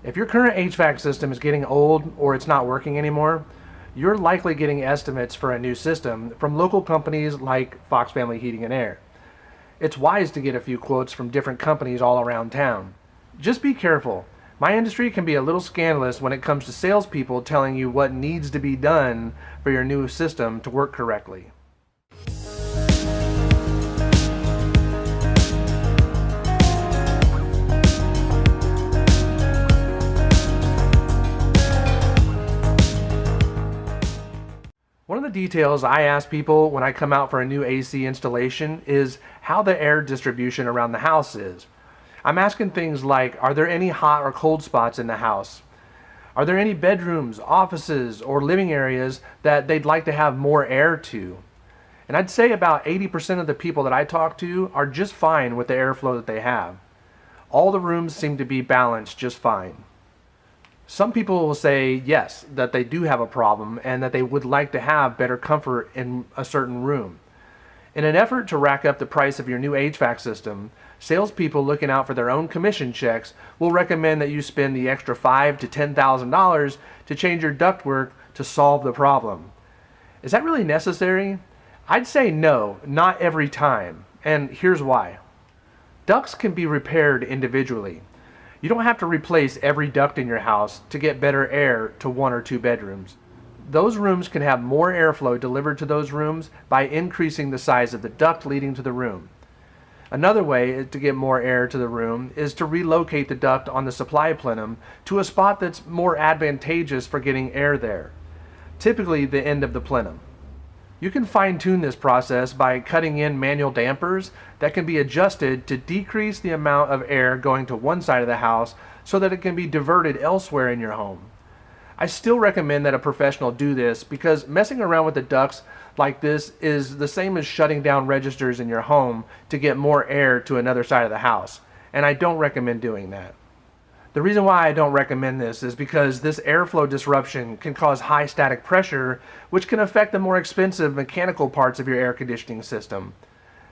If your current HVAC system is getting old or it's not working anymore, you're likely getting estimates for a new system from local companies like Fox Family Heating and Air. It's wise to get a few quotes from different companies all around town. Just be careful. My industry can be a little scandalous when it comes to salespeople telling you what needs to be done for your new system to work correctly. One of the details I ask people when I come out for a new AC installation is how the air distribution around the house is. I'm asking things like, are there any hot or cold spots in the house? Are there any bedrooms, offices, or living areas that they'd like to have more air to? And I'd say about 80% of the people that I talk to are just fine with the airflow that they have. All the rooms seem to be balanced just fine. Some people will say yes, that they do have a problem and that they would like to have better comfort in a certain room. In an effort to rack up the price of your new HVAC system, salespeople looking out for their own commission checks will recommend that you spend the extra $5,000 to $10,000 to change your ductwork to solve the problem. Is that really necessary? I'd say no, not every time, and here's why. Ducts can be repaired individually. You don't have to replace every duct in your house to get better air to one or two bedrooms. Those rooms can have more airflow delivered to those rooms by increasing the size of the duct leading to the room. Another way to get more air to the room is to relocate the duct on the supply plenum to a spot that's more advantageous for getting air there, typically the end of the plenum. You can fine-tune this process by cutting in manual dampers that can be adjusted to decrease the amount of air going to one side of the house so that it can be diverted elsewhere in your home. I still recommend that a professional do this because messing around with the ducts like this is the same as shutting down registers in your home to get more air to another side of the house, and I don't recommend doing that. The reason why I don't recommend this is because this airflow disruption can cause high static pressure, which can affect the more expensive mechanical parts of your air conditioning system.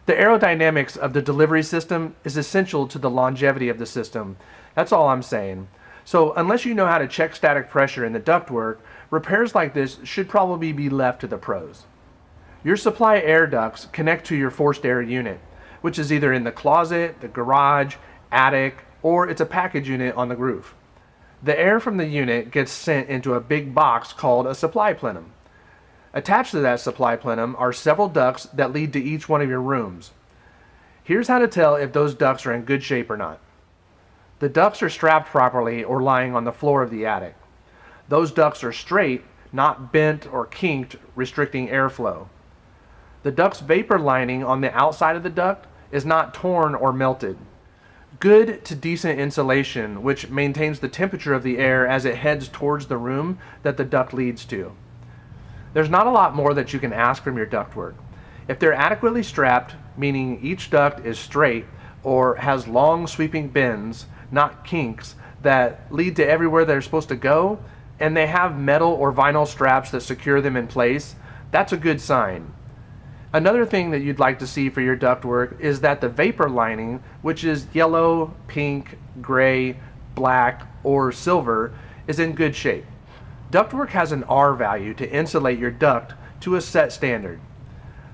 The aerodynamics of the delivery system is essential to the longevity of the system. That's all I'm saying. So unless you know how to check static pressure in the ductwork, repairs like this should probably be left to the pros. Your supply air ducts connect to your forced air unit, which is either in the closet, the garage, attic, or it's a package unit on the roof. The air from the unit gets sent into a big box called a supply plenum. Attached to that supply plenum are several ducts that lead to each one of your rooms. Here's how to tell if those ducts are in good shape or not. The ducts are strapped properly or lying on the floor of the attic. Those ducts are straight, not bent or kinked, restricting airflow. The duct's vapor lining on the outside of the duct is not torn or melted. Good to decent insulation, which maintains the temperature of the air as it heads towards the room that the duct leads to. There's not a lot more that you can ask from your ductwork. If they're adequately strapped, meaning each duct is straight or has long sweeping bends, not kinks, that lead to everywhere they're supposed to go, and they have metal or vinyl straps that secure them in place, that's a good sign. Another thing that you'd like to see for your ductwork is that the vapor lining, which is yellow, pink, gray, black, or silver, is in good shape. Ductwork has an R value to insulate your duct to a set standard.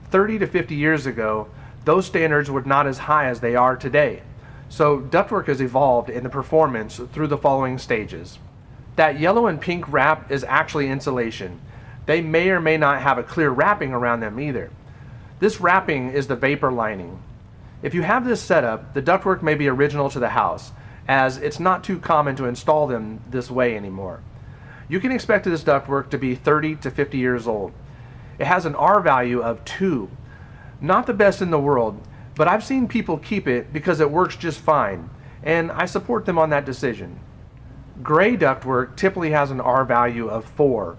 30 to 50 years ago, those standards were not as high as they are today. So ductwork has evolved in the performance through the following stages. That yellow and pink wrap is actually insulation. They may or may not have a clear wrapping around them either. This wrapping is the vapor lining. If you have this setup, the ductwork may be original to the house, as it's not too common to install them this way anymore. You can expect this ductwork to be 30 to 50 years old. It has an R value of 2. Not the best in the world, but I've seen people keep it because it works just fine, and I support them on that decision. Gray ductwork typically has an R value of 4.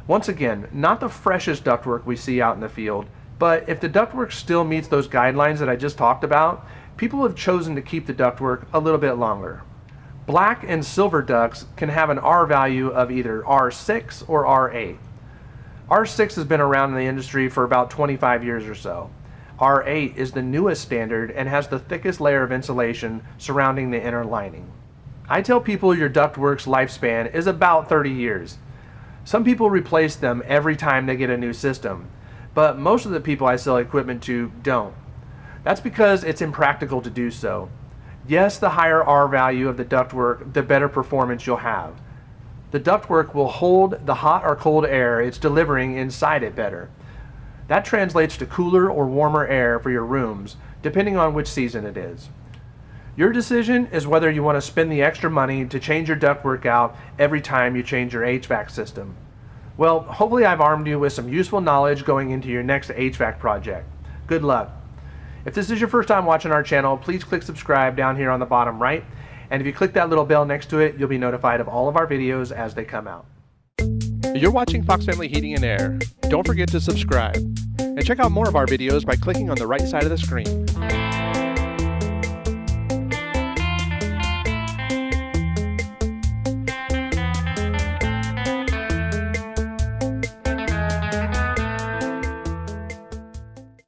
Once again, not the freshest ductwork we see out in the field, but if the ductwork still meets those guidelines that I just talked about, people have chosen to keep the ductwork a little bit longer. Black and silver ducts can have an R value of either R6 or R8. R6 has been around in the industry for about 25 years or so. R8 is the newest standard and has the thickest layer of insulation surrounding the inner lining. I tell people your ductwork's lifespan is about 30 years. Some people replace them every time they get a new system, but most of the people I sell equipment to don't. That's because it's impractical to do so. Yes, the higher R value of the ductwork, the better performance you'll have. The ductwork will hold the hot or cold air it's delivering inside it better. That translates to cooler or warmer air for your rooms, depending on which season it is. Your decision is whether you want to spend the extra money to change your ductwork out every time you change your HVAC system. Well, hopefully I've armed you with some useful knowledge going into your next HVAC project. Good luck. If this is your first time watching our channel, please click subscribe down here on the bottom right. And if you click that little bell next to it, you'll be notified of all of our videos as they come out. You're watching Fox Family Heating and Air. Don't forget to subscribe. And check out more of our videos by clicking on the right side of the screen.